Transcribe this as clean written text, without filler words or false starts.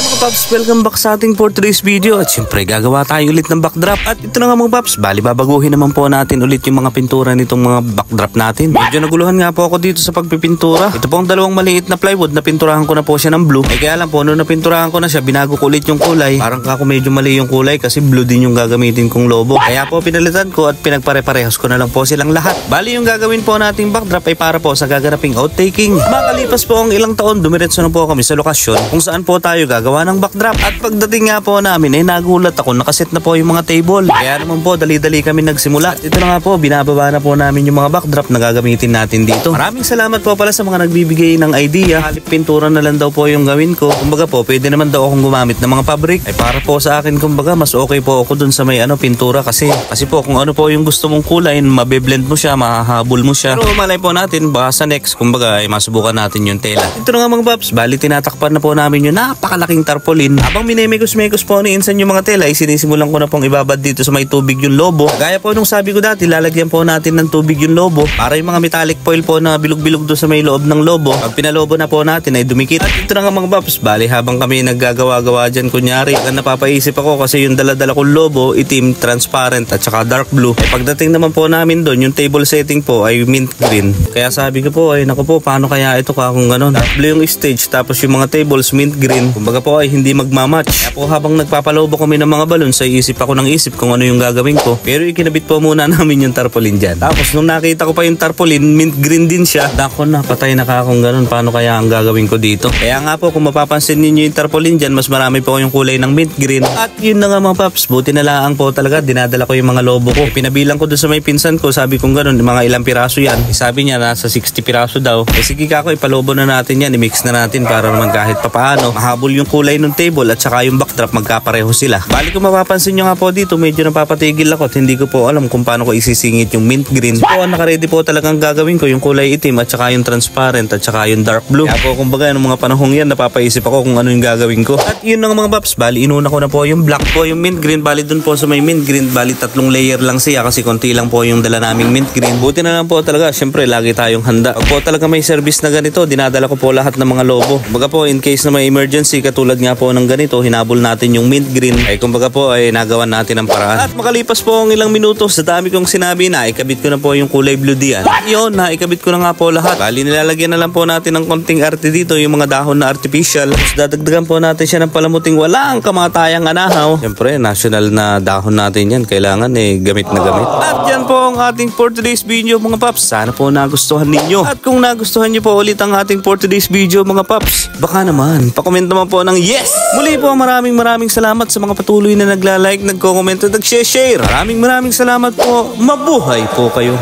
mga paps, welcome back sa ating for today's video. At syempre gagawa tayo ulit ng backdrop. At ito na nga mga paps, bali babaguhin naman po natin ulit yung mga pintura nitong mga backdrop natin. Medyo naguluhan nga po ako dito sa pagpipintura. Ito po ang dalawang maliit na plywood na pinturahan ko na po siya ng blue. Ay kaya lang po, noong napinturahan ko na siya, binago ko ulit yung kulay. Parang kako medyo mali yung kulay kasi blue din yung gagamitin kong lobo. Kaya po pinalitan ko at pinagpare-parehas ko na lang po silang lahat. Bali yung gagawin po nating backdrop ay para po sa gaganaping outtaking. Makalipas po ang ilang taon, dumiretso na po kami sa lokasyon kung saan po tayo gagawa ng backdrop. At pagdating nga po namin ay nagulat ako, nakaset na po yung mga table. Kaya naman po dali-dali kami nagsimula. At ito na nga po, binababa na po namin yung mga backdrop na gagamitin natin dito. Maraming salamat po pala sa mga nagbibigay ng idea. Halip pintura na lang daw po yung gawin ko. Kumbaga po, pwede naman daw akong gumamit ng mga fabric. Ay para po sa akin, kumbaga mas okay po ako dun sa may pintura kasi po kung ano po yung gusto mong kulay, mabe-blend mo siya, mahahabol mo siya. Pero malay po natin, baka sa next, kumbaga ay masubukan natin yung tela. Ito na nga mga paps, bali tinatakpan na po namin yung napakalaking tarpaulin. Habang minemekos-mekos po ni Insan yung mga tela, ay sinisimulan ko na pong ibabad dito sa may tubig yung lobo. Gaya po nung sabi ko dati, lalagyan po natin ng tubig yung lobo para yung mga metallic foil po na bilog-bilog doon sa may loob ng lobo, pag pinalobo na po natin ay dumikit. At ito na nga mga paps, bali habang kami naggagawa-gawa dyan, kunyari, napapaisip ako kasi yung dala-dala kong lobo, itim, transparent at saka dark blue. Ay pagdating naman po namin doon, yung table setting po ay mint green. Kaya sabi ko po, ay naku po, paano kaya ito kung gano'n? Dark blue yung stage, tapos yung mga tables mint green. Kumbaga po ay hindi magmamatch. Kaya po habang nagpapalobo kami ng mga balloons, ay isip ako ng isip kung ano yung gagawin ko. Pero ikinabit po muna namin yung tarpaulin dyan. Tapos nung nakita ko pa yung tarpaulin, mint green din siya. Dako na, patay na kung gano'n, paano kaya ang gagawin ko dito? Kaya nga po, kung mapapansin ninyo yung tarpaulin dyan, mas marami po yung kulay ng mint green. At yun na nga mga paps, buti na lang po talaga, dinadala ko yung mga lobo ko. Pinabilang ko doon sa may pinsan ko, sabi kong gano'n, mga ilang piraso yan. Sabi niya, nasa 60 piraso daw. Sige kako, ipalobo na natin yan, i-mix na natin para naman kahit papaano mahabol yung kulay ng table at saka yung backdrop magkapareho sila. Bali kung mapapansin nyo nga po dito, medyo napapatigil ako at hindi ko po alam kung paano ko isisingit yung mint green. So nakaredy po talagang gagawin ko yung kulay itim at saka yung transparent at saka yung dark blue. Kaya po kumbaga ng mga panahong yan, napapaisip ako kung ano yung gagawin ko. At yun nga mga paps, bali inuna ko na po yung black po, yung mint green. Bali dun po sa may mint green, bali 3 layer lang siya kasi konti lang po yung dala naming mint green. Buti na lang po talaga, syempre lagi tayong handa. Pag po talaga may service na ganito, dinadala ko po lahat ng mga lobo. Kumbaga po in case na may emergency katulad nga po ng ganito, hinabol natin yung mint green. Ay kumbaga po ay nagawan natin ang paraan. At makalipas po ang ilang minuto, sa dami kong sinabi na ikabit ko na po yung kulay blue diyan. Yun, ikabit ko na nga po lahat. Bali nilalagyan na lang po natin ng konting arte dito, yung mga dahon na artificial. Tapos dadagdagan po natin siya ng palamuting walang kamatayang anahaw. Siyempre, national na dahon natin yan. Kailangan gamit na gamit. At yan po ang ating for today's video mga paps. Sana po nagustuhan ninyo. At kung nagustuhan nyo po ulit ang ating for today's video mga paps, baka naman, pakomment naman po ng yes! Muli po maraming salamat sa mga patuloy na nagla-like, nagko-comment at nag-share. Maraming salamat po. Mabuhay po kayo.